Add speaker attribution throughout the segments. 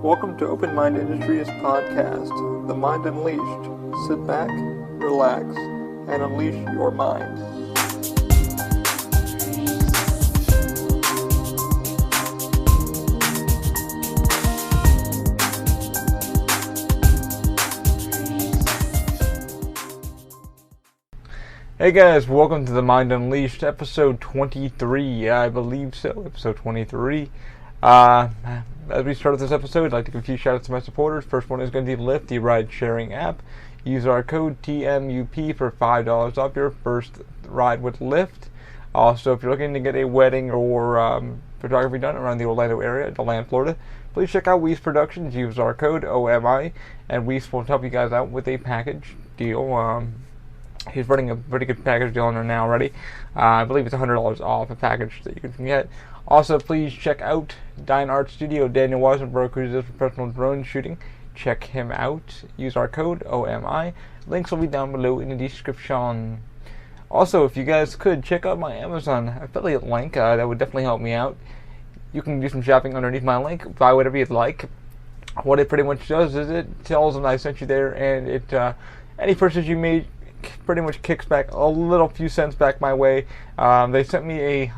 Speaker 1: Welcome to Open Mind Industries podcast, The Mind Unleashed. Sit back, relax, and unleash your mind. Hey guys, welcome to The Mind Unleashed, episode 23, I believe so, episode 23. As we start this episode, I'd like to give a few shout outs to my supporters. First one is going to be Lyft, the ride sharing app. Use our code TMUP for $5 off your first ride with Lyft. Also, if you're looking to get a wedding or photography done around the Orlando area, DeLand, Florida, please check out Weiss Productions. Use our code OMI, and Weiss will help you guys out with a package deal. He's running a pretty good package deal on there now already. I believe it's $100 off a package that you can get. Also, please check out Dine Art Studio, Daniel Weisenberg, who does professional drone shooting. Check him out. Use our code OMI. Links will be down below in the description. Also, if you guys could, check out my Amazon affiliate link. That would definitely help me out. You can do some shopping underneath my link. Buy whatever you'd like. What it pretty much does is it tells them I sent you there, and it any purchase you made pretty much kicks back a little few cents back my way. They sent me a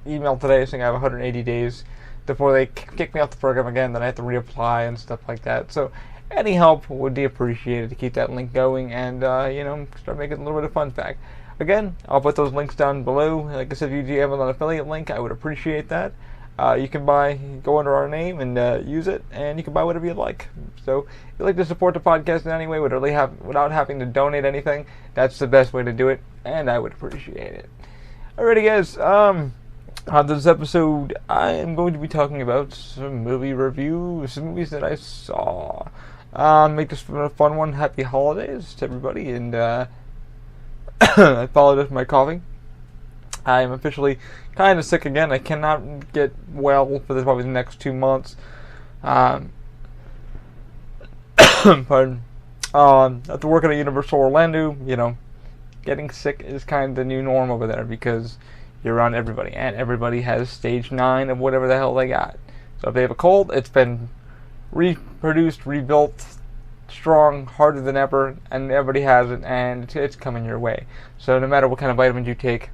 Speaker 1: email today saying I have 180 days before they kick me off the program again, then I have to reapply and stuff like that. So any help would be appreciated to keep that link going and start making a little bit of funds back. Again, I'll put those links down below. Like I said, if you do have an affiliate link, I would appreciate that. You can go under our name and use it, and you can buy whatever you'd like. So if you'd like to support the podcast in any way without having to donate anything, that's the best way to do it, and I would appreciate it. Alrighty guys, on this episode, I am going to be talking about some movie reviews, some movies that I saw. Make this a fun one. Happy holidays to everybody, and I apologize for my coughing. I am officially kind of sick again. I cannot get well for probably the next 2 months. Pardon. After working at Universal Orlando, getting sick is kind of the new norm over there because you're around everybody, and everybody has stage 9 of whatever the hell they got. So if they have a cold, it's been reproduced, rebuilt, strong, harder than ever, and everybody has it, and it's coming your way. So no matter what kind of vitamins you take,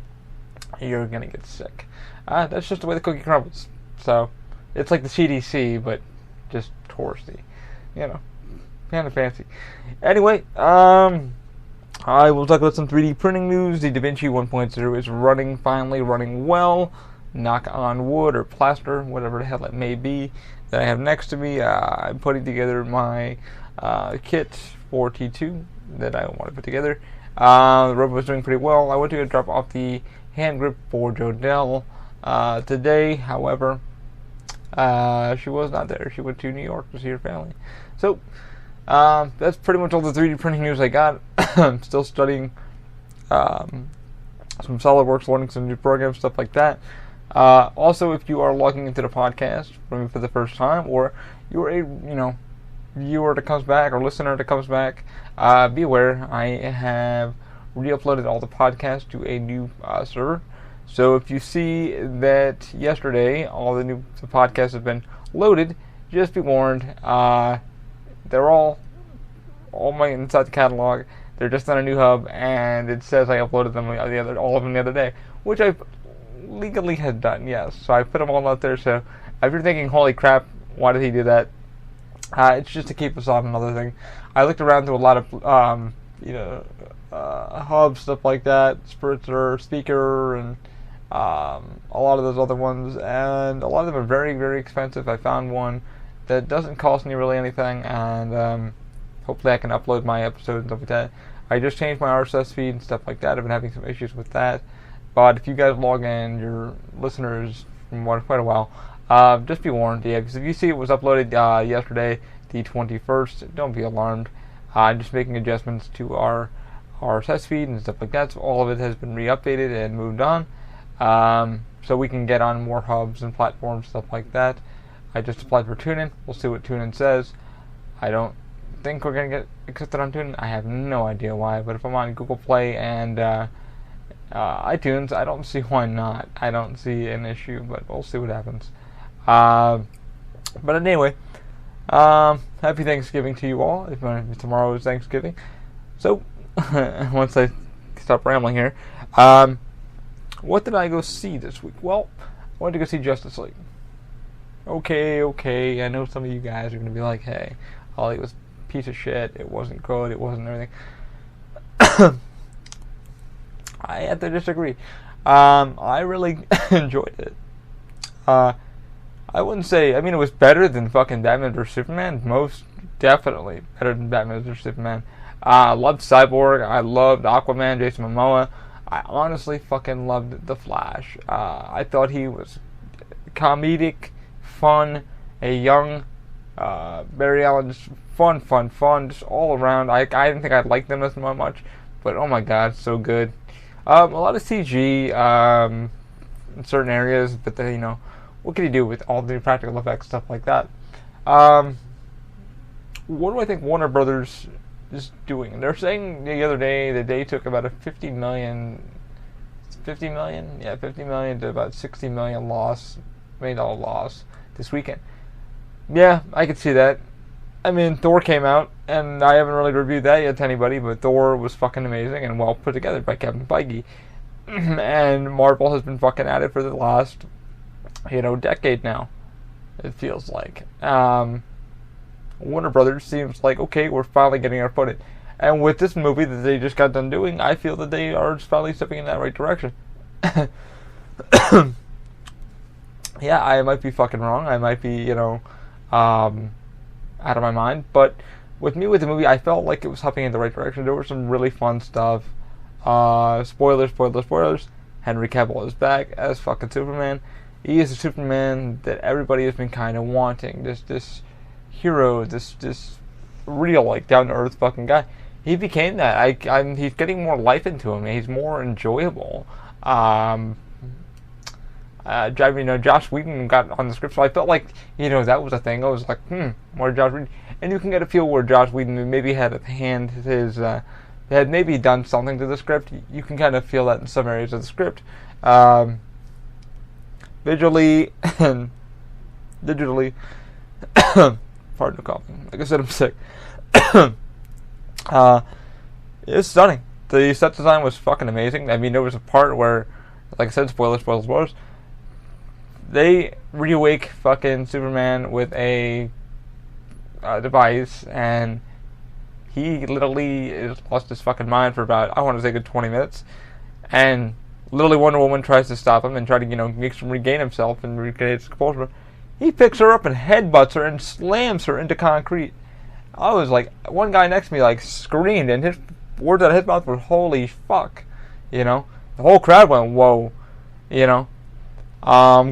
Speaker 1: you're gonna get sick. That's just the way the cookie crumbles. So it's like the CDC, but just touristy, kind of fancy. Anyway, I will talk about some 3D printing news. The DaVinci 1.0 is finally running well. Knock on wood or plaster, whatever the hell it may be that I have next to me. I'm putting together my kit for T2 that I want to put together. The robot was doing pretty well. I went to go drop off the hand grip for Jodelle today. However, she was not there. She went to New York to see her family. So that's pretty much all the 3D printing news I got. I'm still studying some SolidWorks, learning some new programs, stuff like that. Also, if you are logging into the podcast for the first time, or you're a viewer that comes back or listener that comes back, be aware I have re-uploaded all the podcasts to a new server. So if you see that yesterday all the podcasts have been loaded, just be warned. They're all inside the catalog. They're just on a new hub, and it says I uploaded them all of them the other day, which I legally had done. Yes, so I put them all out there. So if you're thinking, "Holy crap, why did he do that?" It's just to keep us on another thing. I looked around through a lot of hubs, stuff like that, Spritzer, Speaker, and a lot of those other ones, and a lot of them are very, very expensive. I found one that doesn't cost me really anything, and hopefully I can upload my episodes and stuff like that. I just changed my RSS feed and stuff like that. I've been having some issues with that, but if you guys log in, your listeners from quite a while, just be warned, because if you see it was uploaded yesterday, the 21st, don't be alarmed. I'm just making adjustments to our RSS feed and stuff like that, so all of it has been re-updated and moved on, so we can get on more hubs and platforms, stuff like that. I just applied for TuneIn. We'll see what TuneIn says. I don't think we're going to get accepted on TuneIn. I have no idea why, but if I'm on Google Play and iTunes, I don't see why not. I don't see an issue, but we'll see what happens. But anyway, Happy Thanksgiving to you all. If tomorrow is Thanksgiving. So, once I stop rambling here, what did I go see this week? Well, I went to go see Justice League. Okay. I know some of you guys are going to be like, hey, Ollie, it was a piece of shit. It wasn't good. It wasn't everything. I have to disagree. I really enjoyed it. I wouldn't say, it was better than fucking Batman vs. Superman. Most definitely better than Batman vs. Superman. I loved Cyborg. I loved Aquaman, Jason Momoa. I honestly fucking loved The Flash. I thought he was comedic, fun, a young Barry Allen, just fun, just all around. I didn't think I'd like them as much, but oh my god, so good. A lot of CG in certain areas, but then, what can you do with all the practical effects, stuff like that? What do I think Warner Brothers is doing? They're saying the other day that they took about a 50 million to about $60 million loss this weekend. Yeah, I could see that. Thor came out, and I haven't really reviewed that yet to anybody, but Thor was fucking amazing and well put together by Kevin Feige. And Marvel has been fucking at it for the last, decade now, it feels like. Warner Brothers seems like, okay, we're finally getting our footing. And with this movie that they just got done doing, I feel that they are finally stepping in that right direction. Yeah, I might be fucking wrong. I might be, out of my mind. But with the movie, I felt like it was hopping in the right direction. There was some really fun stuff. Spoilers. Henry Cavill is back as fucking Superman. He is the Superman that everybody has been kind of wanting. This hero, this real, down-to-earth fucking guy. He became that. He's getting more life into him. He's more enjoyable. Josh Whedon got on the script, so I felt like, that was a thing. I was like, more Josh Whedon. And you can get a feel where Josh Whedon maybe had a hand, had maybe done something to the script. You can kind of feel that in some areas of the script. Visually and digitally. Pardon the coughing. Like I said, I'm sick. It's stunning. The set design was fucking amazing. There was a part where, like I said, spoilers. They reawake fucking Superman with a device, and he literally lost his fucking mind for about, I want to say, a good 20 minutes. And literally Wonder Woman tries to stop him and try to, make him regain himself and regain his composure. He picks her up and headbutts her and slams her into concrete. I was like, one guy next to me screamed, and his words out of his mouth were, holy fuck. The whole crowd went, whoa.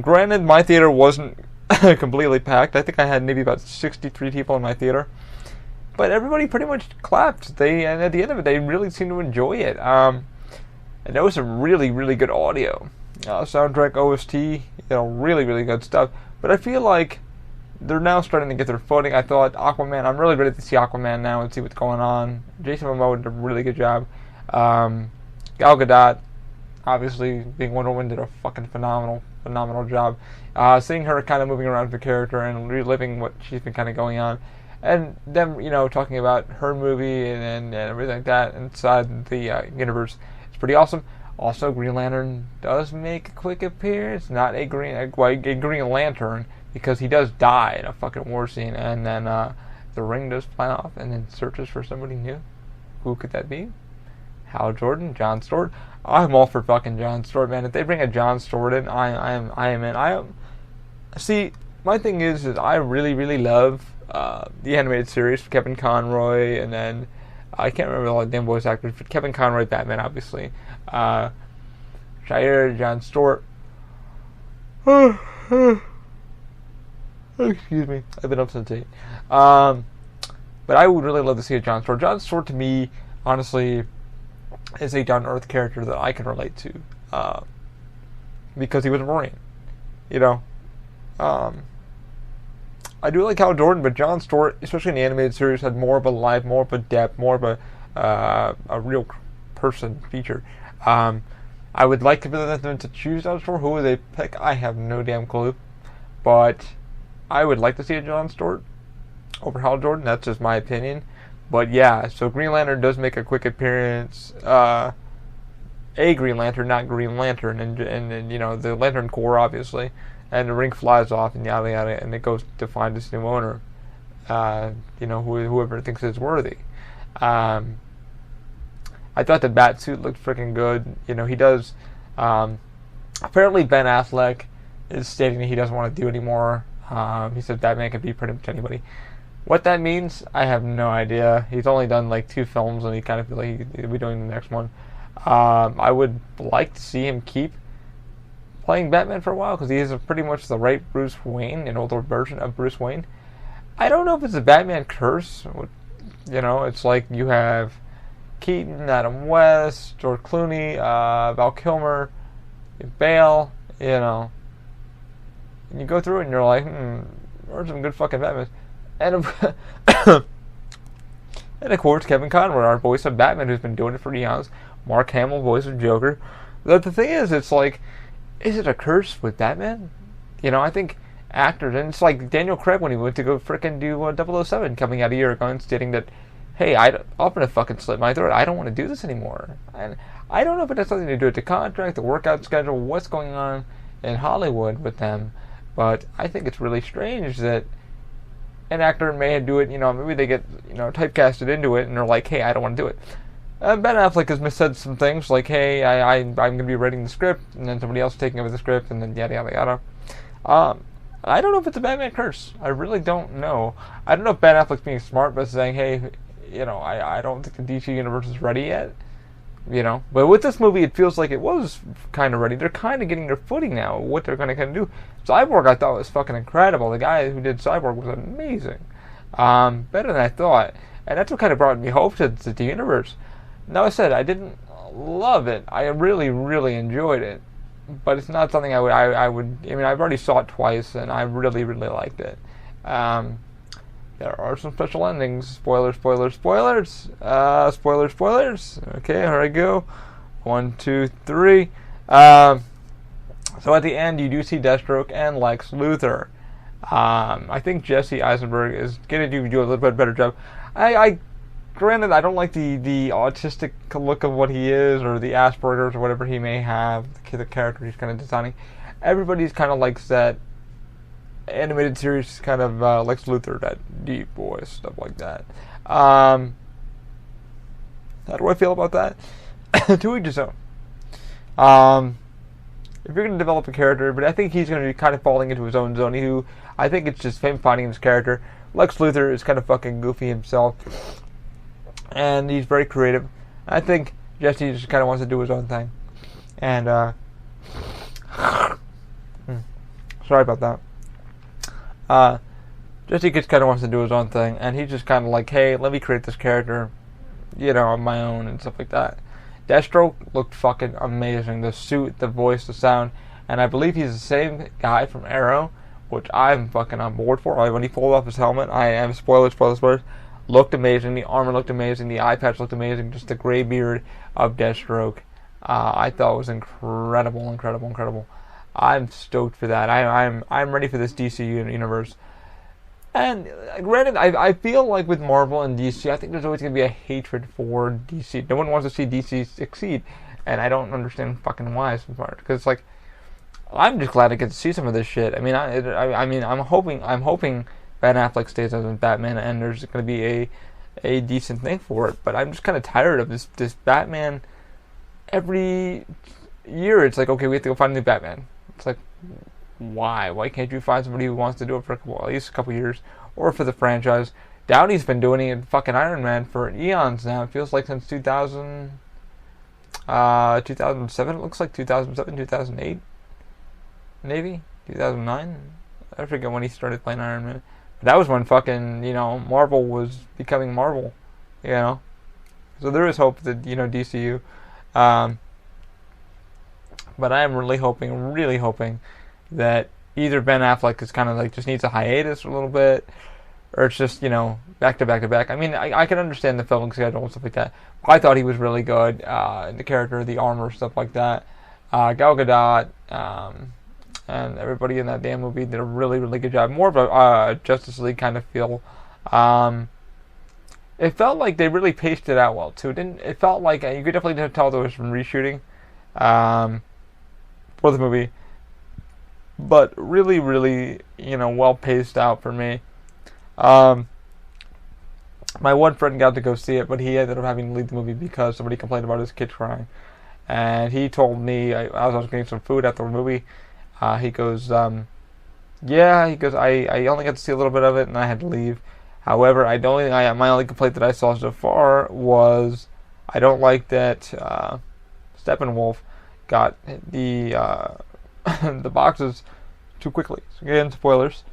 Speaker 1: Granted, my theater wasn't completely packed. I think I had maybe about 63 people in my theater. But everybody pretty much clapped. And at the end of it, they really seemed to enjoy it. And there was some really, really good audio. Soundtrack, OST, really, really good stuff. But I feel like they're now starting to get their footing. I thought Aquaman, I'm really ready to see Aquaman now and see what's going on. Jason Momoa did a really good job. Gal Gadot, obviously being Wonder Woman, did a fucking phenomenal job. Seeing her kind of moving around the character and reliving what she's been kind of going on. And them, talking about her movie and everything like that inside the universe. It's pretty awesome. Also, Green Lantern does make a quick appearance. Not a Green Lantern, because he does die in a fucking war scene, and then the ring does fly off, and then searches for somebody new. Who could that be? Hal Jordan, John Stewart. I'm all for fucking John Stewart, man. If they bring a John Stewart in, I am in. See, my thing is I really, really love the animated series, Kevin Conroy, and then I can't remember all the damn voice actors, but Kevin Conroy, Batman, obviously. Shire, John Stewart. Excuse me, I've been up since 8. But I would really love to see a John Stewart. John Stewart, to me, honestly, is a down-to-earth character that I can relate to. Because he was a Marine. I do like Hal Jordan, but John Stewart, especially in the animated series, had more of a life, more of a depth, more of a real person feature. I would like for them to choose John Stewart. Who would they pick? I have no damn clue. But I would like to see a John Stewart. over Hal Jordan. That's just my opinion. But yeah, so Green Lantern does make a quick appearance. A Green Lantern, not Green Lantern, and you know, the Lantern Corps, obviously. And the ring flies off, and yada yada, and it goes to find its new owner. You know, whoever thinks it's worthy. I thought the bat suit looked freaking good. You know, he does. Apparently, Ben Affleck is stating that he doesn't want to do anymore. He said Batman can be pretty much anybody. What that means, I have no idea. He's only done like 2 films, and he kind of feels like he'll be doing the next one. I would like to see him keep playing Batman for a while, because he is pretty much the right Bruce Wayne, an older version of Bruce Wayne. I don't know if it's a Batman curse. You know, it's like you have Keaton, Adam West, George Clooney, Val Kilmer, Bale, you know. And you go through it and you're like, there's some good fucking Batmans. And and of course, Kevin Conroy, our voice of Batman, who's been doing it for eons. Mark Hamill, voice of Joker. But the thing is, it's like, is it a curse with Batman? You know, I think actors, and it's like Daniel Craig when he went to go frickin' do 007 coming out a year ago and stating that, hey, I'm gonna fucking slit my throat. I don't want to do this anymore. And I don't know if it has something to do with the contract, the workout schedule, what's going on in Hollywood with them, but I think it's really strange that an actor may do it, you know, maybe they get, you know, typecasted into it and they're like, hey, I don't want to do it. Ben Affleck has said some things like, hey, I'm going to be writing the script, and then somebody else taking over the script, and then yada yada yada. I don't know if it's a Batman curse. I really don't know. I don't know if Ben Affleck's being smart by saying, hey, you know, I don't think the DC universe is ready yet. You know, but with this movie, it feels like it was kind of ready. They're kind of getting their footing now. What they're going to kind of do. Cyborg, I thought, was fucking incredible. The guy who did Cyborg was amazing, better than I thought, and that's what kind of brought me hope to the universe. Now, I said I didn't love it. I really, really enjoyed it, but it's not something I would. I mean, I've already saw it twice, and I really, really liked it. There are some special endings. Spoilers, spoilers, spoilers. Spoilers, spoilers. Okay, here I go. 1, 2, 3. So at the end, you do see Deathstroke and Lex Luthor. I think Jesse Eisenberg is going to do a little bit better job. Granted, I don't like the autistic look of what he is, or the Asperger's, or whatever he may have, the character he's kind of designing. Everybody's kind of likes that animated series, kind of Lex Luthor, that deep voice, stuff like that. How do I feel about that? To each his own. If you're going to develop a character, but I think he's going to be kind of falling into his own zone. I think it's just him finding his character. Lex Luthor is kind of fucking goofy himself, and he's very creative. I think Jesse just kind of wants to do his own thing. And, sorry about that. Jesse just kind of wants to do his own thing, and he's just kind of like, hey, let me create this character, you know, on my own and stuff like that. Deathstroke looked fucking amazing. The suit, the voice, the sound, and I believe he's the same guy from Arrow, which I'm fucking on board for. When he pulled off his helmet, I am spoilers, looked amazing. The armor looked amazing. The eye patch looked amazing. Just the gray beard of Deathstroke, I thought was incredible. I'm stoked for that. I'm ready for this DC universe. And granted, I feel like with Marvel and DC, I think there's always going to be a hatred for DC. No one wants to see DC succeed, and I don't understand fucking why so far. Because it's like, I'm just glad I get to see some of this shit. I mean, I'm hoping Ben Affleck stays as Batman, and there's going to be a decent thing for it. But I'm just kind of tired of this Batman. Every year, it's like, okay, we have to go find a new Batman. It's like, why? Why can't you find somebody who wants to do it for at least a couple years, or for the franchise? Downey's been doing it in fucking Iron Man for eons now. It feels like since 2007. It looks like 2007, 2008, maybe 2009. I forget when he started playing Iron Man. But that was when fucking, you know, Marvel was becoming Marvel, you know. So there is hope that, you know, DCU. But I am really hoping that either Ben Affleck is kind of like just needs a hiatus a little bit, or it's just, you know, back to back. I mean, I can understand the filming schedule and stuff like that. I thought he was really good. The character, the armor, stuff like that. Gal Gadot, and everybody in that damn movie did a really good job. More of a Justice League kind of feel It felt like they really paced it out well too. It felt like you could definitely tell there was some reshooting for the movie, but really, really, well paced out for me. My one friend got to go see it, but he ended up having to leave the movie because somebody complained about his kid crying. And he told me, as I was getting some food after the movie, he goes, I only got to see a little bit of it and I had to leave. However, my only complaint that I saw so far was I don't like that Steppenwolf got the the boxes too quickly. So again, spoilers.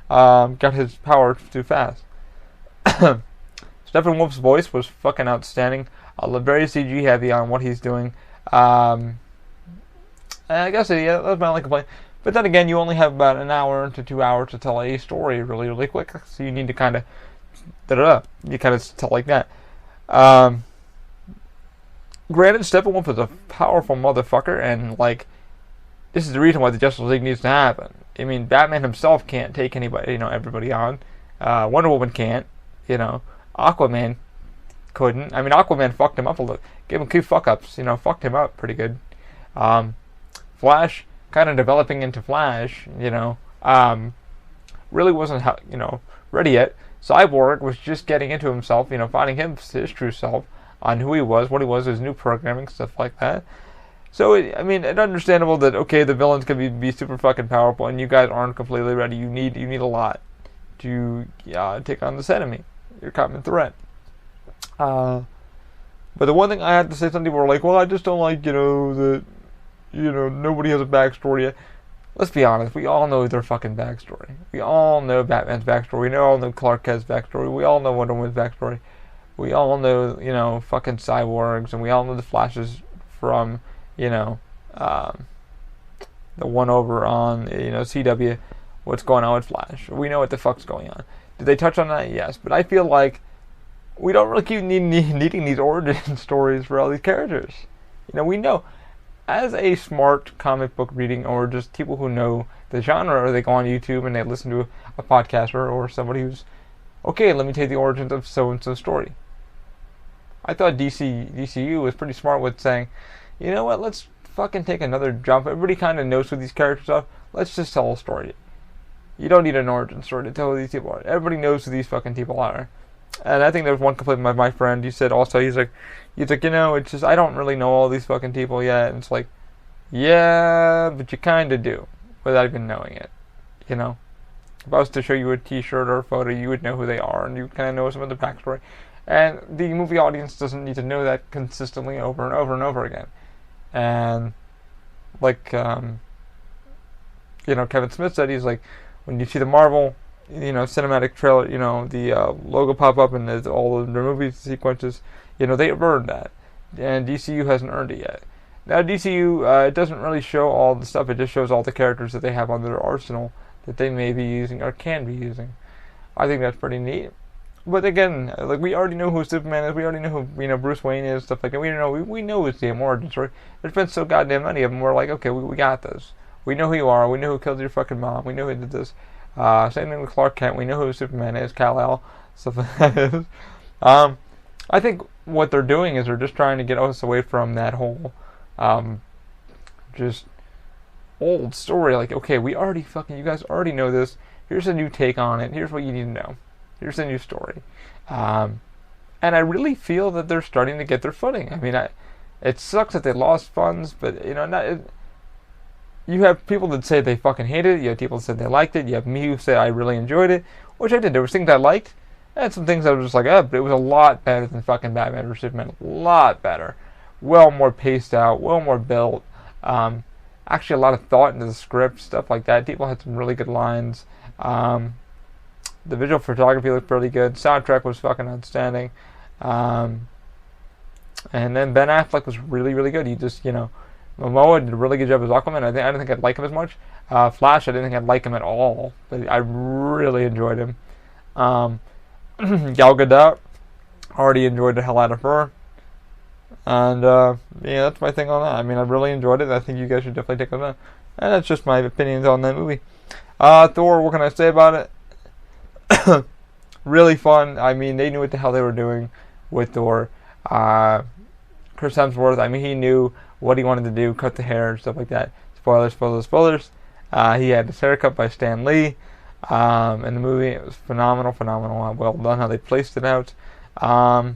Speaker 1: Got his power too fast. Steppenwolf's voice was fucking outstanding. Very CG heavy on what he's doing. I guess that was my only complaint. But then again, you only have about an hour to 2 hours to tell a story really, really quick. So you need to kind of tell like that. Granted, Steppenwolf is a powerful motherfucker, and this is the reason why the Justice League needs to happen. I mean, Batman himself can't take anybody, everybody on. Wonder Woman can't, Aquaman couldn't. I mean, Aquaman fucked him up a little. Gave him 2 fuck-ups, fucked him up pretty good. Flash, kind of developing into Flash, really wasn't, ready yet. Cyborg was just getting into himself, finding his true self on who he was, what he was, his new programming, stuff like that. So, it's understandable that, okay, the villains can be super fucking powerful, and you guys aren't completely ready. You need a lot to take on this enemy, your common threat. But the one thing I had to say, some people were like, well, I just don't like, that, nobody has a backstory yet. Let's be honest, we all know their fucking backstory. We all know Batman's backstory. We all know Clark Kent's backstory. We all know Wonder Woman's backstory. We all know, fucking cyborgs, and we all know the Flashes from, the one over on, CW, what's going on with Flash. We know what the fuck's going on. Did they touch on that? Yes. But I feel like we don't really keep needing these origin stories for all these characters. We know. As a smart comic book reading, or just people who know the genre, or they go on YouTube and they listen to a podcaster or somebody who's, okay, let me take the origins of so-and-so story. I thought DCU was pretty smart with saying, you know what, let's fucking take another jump. Everybody kind of knows who these characters are. Let's just tell a story. You don't need an origin story to tell who these people are. Everybody knows who these fucking people are. And I think there was one complaint by my friend. He said also, he's like, it's just, I don't really know all these fucking people yet. And it's like, yeah, but you kind of do, without even knowing it. If I was to show you a t-shirt or a photo, you would know who they are, and you kind of know some of the backstory. And the movie audience doesn't need to know that consistently over and over and over again. And, Kevin Smith said, he's like, when you see the Marvel, cinematic trailer, the logo pop up and all of the movie sequences, they've earned that. And DCU hasn't earned it yet. Now, DCU, it doesn't really show all the stuff. It just shows all the characters that they have on their arsenal that they may be using or can be using. I think that's pretty neat. But again, we already know who Superman is. We already know who, Bruce Wayne is, stuff like that. We know his damn origin story. There's been so goddamn many of them. We're like, okay, we got this. We know who you are. We know who killed your fucking mom. We know who did this. Same thing with Clark Kent. We know who Superman is, Kal-El, stuff like that. I think what they're doing is they're just trying to get us away from that whole, just old story. Like, okay, you guys already know this. Here's a new take on it. Here's what you need to know. Here's a new story. And I really feel that they're starting to get their footing. It sucks that they lost funds, but, you have people that say they fucking hated it. You have people that said they liked it. You have me who said I really enjoyed it, which I did. There was things I liked, and some things I was just like, but it was a lot better than fucking Batman vs Superman. A lot better. Well more paced out. Well more built. Actually, a lot of thought into the script, stuff like that. People had some really good lines. The visual photography looked pretty good. Soundtrack was fucking outstanding. And then Ben Affleck was really, really good. He just, Momoa did a really good job as Aquaman. I don't think I'd like him as much. Flash, I didn't think I'd like him at all, but I really enjoyed him. Gal Gadot, already enjoyed the hell out of her. And, that's my thing on that. I really enjoyed it. I think you guys should definitely take a look. And that's just my opinions on that movie. Thor, what can I say about it? Really fun. I mean, they knew what the hell they were doing with Thor. Chris Hemsworth, I mean, he knew what he wanted to do, cut the hair and stuff like that. Spoilers, spoilers, spoilers. He had his hair cut by Stan Lee. In the movie, it was phenomenal, phenomenal. Well done how they placed it out. Marvel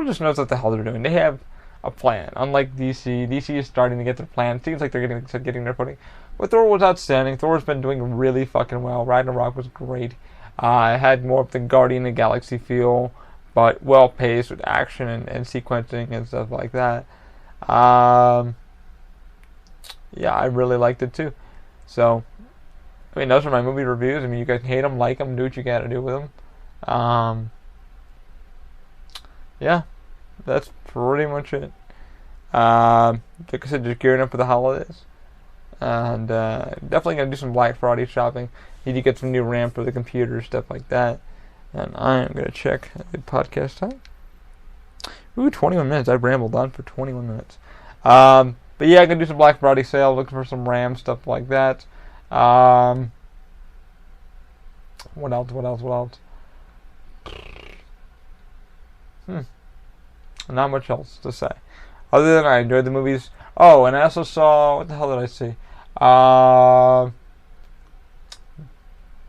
Speaker 1: just knows what the hell they're doing. They have a plan. Unlike DC, DC is starting to get their plan. It seems like they're getting their footing. But Thor was outstanding. Thor's been doing really fucking well. Ragnarok was great. It had more of the Guardian of the Galaxy feel, but well paced with action and sequencing and stuff like that. Yeah, I really liked it too. So, I mean, those are my movie reviews. I mean, you guys hate them, like them, do what you gotta do with them. Yeah, that's pretty much it. Like I said, just gearing up for the holidays. And definitely going to do some Black Friday shopping. Need to get some new RAM for the computer, stuff like that. And I am going to check the podcast time. Ooh, 21 minutes. I rambled on for 21 minutes. But yeah, I'm going to do some Black Friday sale, looking for some RAM, stuff like that. What else? Not much else to say. Other than I enjoyed the movies. Oh, and I also saw, what the hell did I see?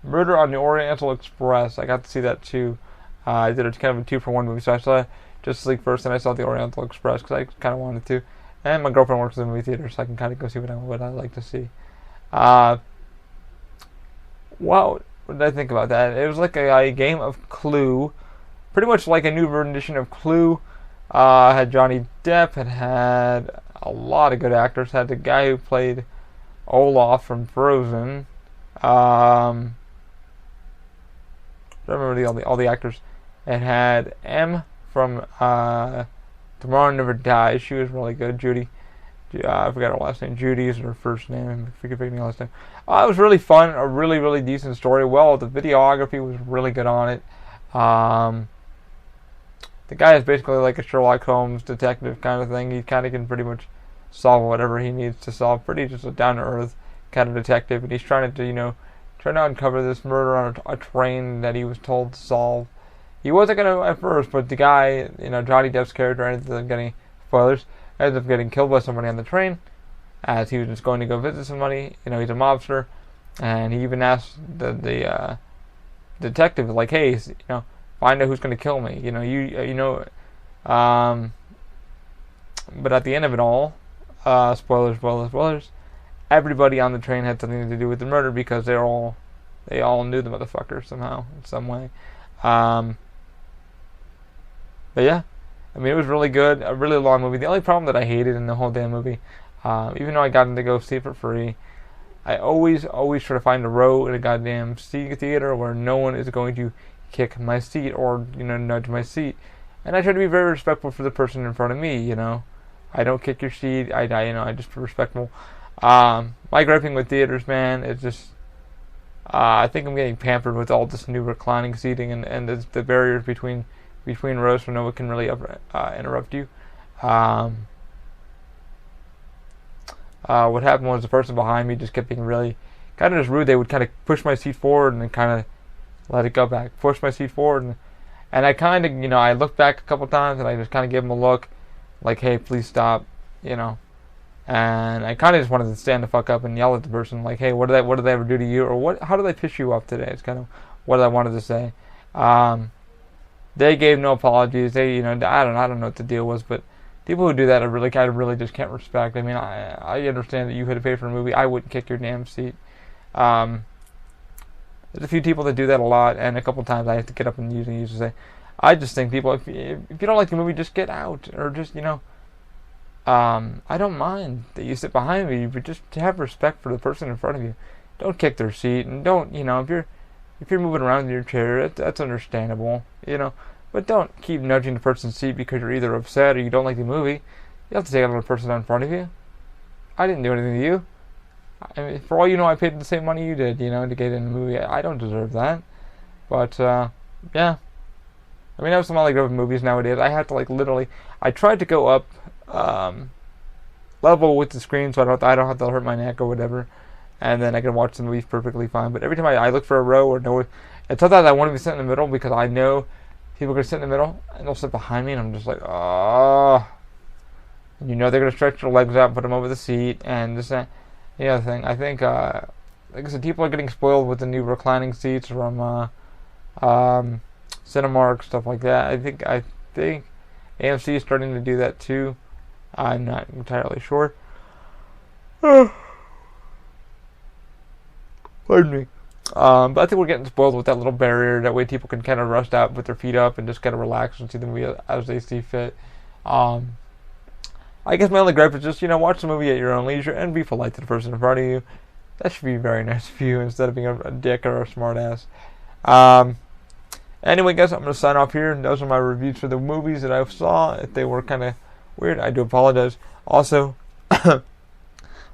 Speaker 1: Murder on the Oriental Express. I got to see that too. I did a kind of a 2-for-1 movie, so I saw Justice League first, and I saw the Oriental Express because I kind of wanted to. And my girlfriend works in the movie theater, so I can kind of go see what I like to see. Wow, what did I think about that? It was like a game of Clue, pretty much like a new rendition of Clue. Had Johnny Depp, had a lot of good actors. Had the guy who played Olaf from Frozen. I don't remember all the actors. It had M from Tomorrow Never Dies. She was really good. Judy. I forgot her last name. Judy is her first name. I forget her last name. It was really fun. A really, really decent story. Well, the videography was really good on it. The guy is basically like a Sherlock Holmes detective kind of thing. He kind of can pretty much solve whatever he needs to solve. Pretty just a down-to-earth kind of detective. And he's trying to uncover this murder on a train that he was told to solve. He wasn't going to at first, but the guy, Johnny Depp's character ends up getting killed by somebody on the train as he was just going to go visit somebody. He's a mobster. And he even asked the detective, like, hey, find out who's going to kill me. But at the end of it all, spoilers, everybody on the train had something to do with the murder because they all knew the motherfucker somehow, in some way. But yeah, I mean, it was really good, a really long movie. The only problem that I hated in the whole damn movie, even though I got to go see it for free, I always try to find a row in a goddamn theater where no one is going to kick my seat or nudge my seat, and I try to be very respectful for the person in front of me. I don't kick your seat. I just be respectful. My griping with theaters, man, is just I think I'm getting pampered with all this new reclining seating and the barriers between rows so no one can really interrupt you. What happened was the person behind me just kept being really kind of just rude. They would kind of push my seat forward and then kind of let it go back. Push my seat forward. And I kind of, I looked back a couple times and I just kind of gave them a look like, hey, please stop, And I kind of just wanted to stand the fuck up and yell at the person like, hey, what did they ever do to you? Or how did I piss you off today? It's kind of what I wanted to say. They gave no apologies. They, I don't know what the deal was, but people who do that are really just can't respect. I mean, I understand that you had to pay for a movie. I wouldn't kick your damn seat. There's a few people that do that a lot, and a couple times I have to get up and usually say, I just think people, if you don't like the movie, just get out, or just, I don't mind that you sit behind me, but just to have respect for the person in front of you. Don't kick their seat, and don't, if you're moving around in your chair, that's understandable, but don't keep nudging the person's seat because you're either upset or you don't like the movie. You have to take another person in front of you. I didn't do anything to you. I mean, for all you know, I paid the same money you did, to get in the movie. I don't deserve that. But, yeah. I mean, I have some like other movies nowadays. I have to literally, I tried to go up, level with the screen so I don't have to hurt my neck or whatever. And then I can watch the movies perfectly fine. But every time I look for a row or And sometimes I want to be sitting in the middle because I know people are going to sit in the middle and they'll sit behind me, and I'm just like, oh. And you know they're going to stretch their legs out, put them over the seat, and this and the other thing. I think, like I said, people are getting spoiled with the new reclining seats from Cinemark, stuff like that. I think AMC is starting to do that too. I'm not entirely sure. Pardon me. But I think we're getting spoiled with that little barrier. That way people can kind of rest out, put their feet up, and just kind of relax and see the movie as they see fit. I guess my only gripe is just, watch the movie at your own leisure and be polite to the person in front of you. That should be very nice of you instead of being a dick or a smartass. Anyway, guys, I'm going to sign off here. Those are my reviews for the movies that I saw. If they were kind of weird, I do apologize. Also, I'm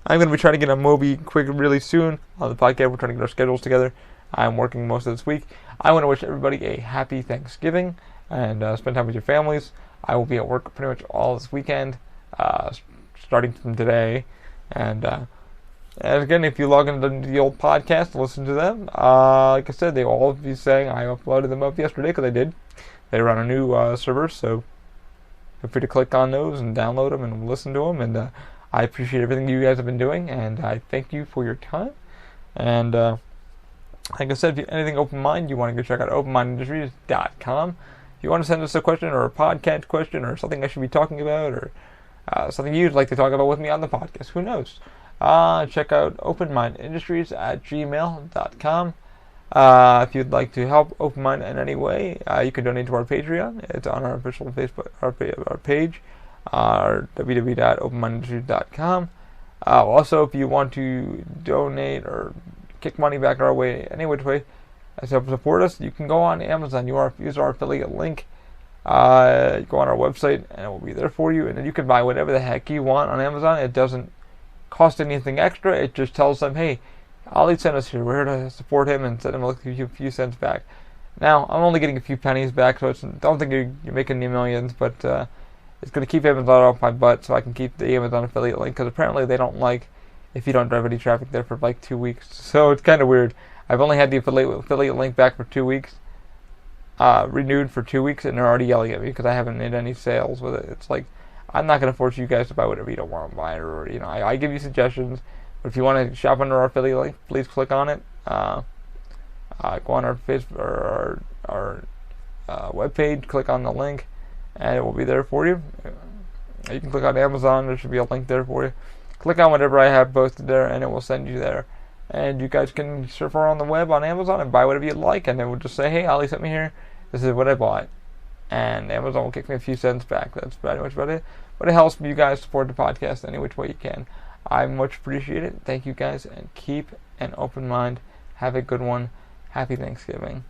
Speaker 1: going to be trying to get a movie really soon on the podcast. We're trying to get our schedules together. I'm working most of this week. I want to wish everybody a happy Thanksgiving and spend time with your families. I will be at work pretty much all this weekend, starting from today. And again, if you log into the old podcast, listen to them. Like I said, they will all be saying I uploaded them up yesterday because I did. They were on a new server, so feel free to click on those and download them and listen to them. And I appreciate everything you guys have been doing, and I thank you for your time. And like I said, if you anything open mind, you want to go check out openmindindustries.com. If you want to send us a question or a podcast question or something I should be talking about or something you'd like to talk about with me on the podcast, who knows? Check out openmindindustries@gmail.com. If you'd like to help Open Mind in any way, you can donate to our Patreon. It's on our official Facebook our page, www.openmindindustries.com. Also, if you want to donate or kick money back our way, any which way, to help support us, you can go on Amazon. Use our affiliate link. Go on our website, and it will be there for you. And then you can buy whatever the heck you want on Amazon. It doesn't cost anything extra. It just tells them, hey, Ali sent us here. We're here to support him and send him a few cents back. Now, I'm only getting a few pennies back, so don't think you're making any millions, but it's going to keep Amazon off my butt so I can keep the Amazon affiliate link, because apparently they don't like if you don't drive any traffic there for like 2 weeks. So it's kind of weird. I've only had the affiliate link back for 2 weeks, renewed for 2 weeks, and they're already yelling at me because I haven't made any sales with it. It's like, I'm not going to force you guys to buy whatever you don't want to buy, or I give you suggestions. But if you want to shop under our affiliate link, please click on it. Go on our Facebook or our webpage, click on the link, and it will be there for you. You can click on Amazon. There should be a link there for you. Click on whatever I have posted there, and it will send you there. And you guys can surf around the web on Amazon and buy whatever you like, and it will just say, hey, Ali sent me here. This is what I bought. And Amazon will kick me a few cents back. That's pretty much about it. But it helps you guys support the podcast any which way you can. I much appreciate it. Thank you guys, and keep an open mind. Have a good one. Happy Thanksgiving.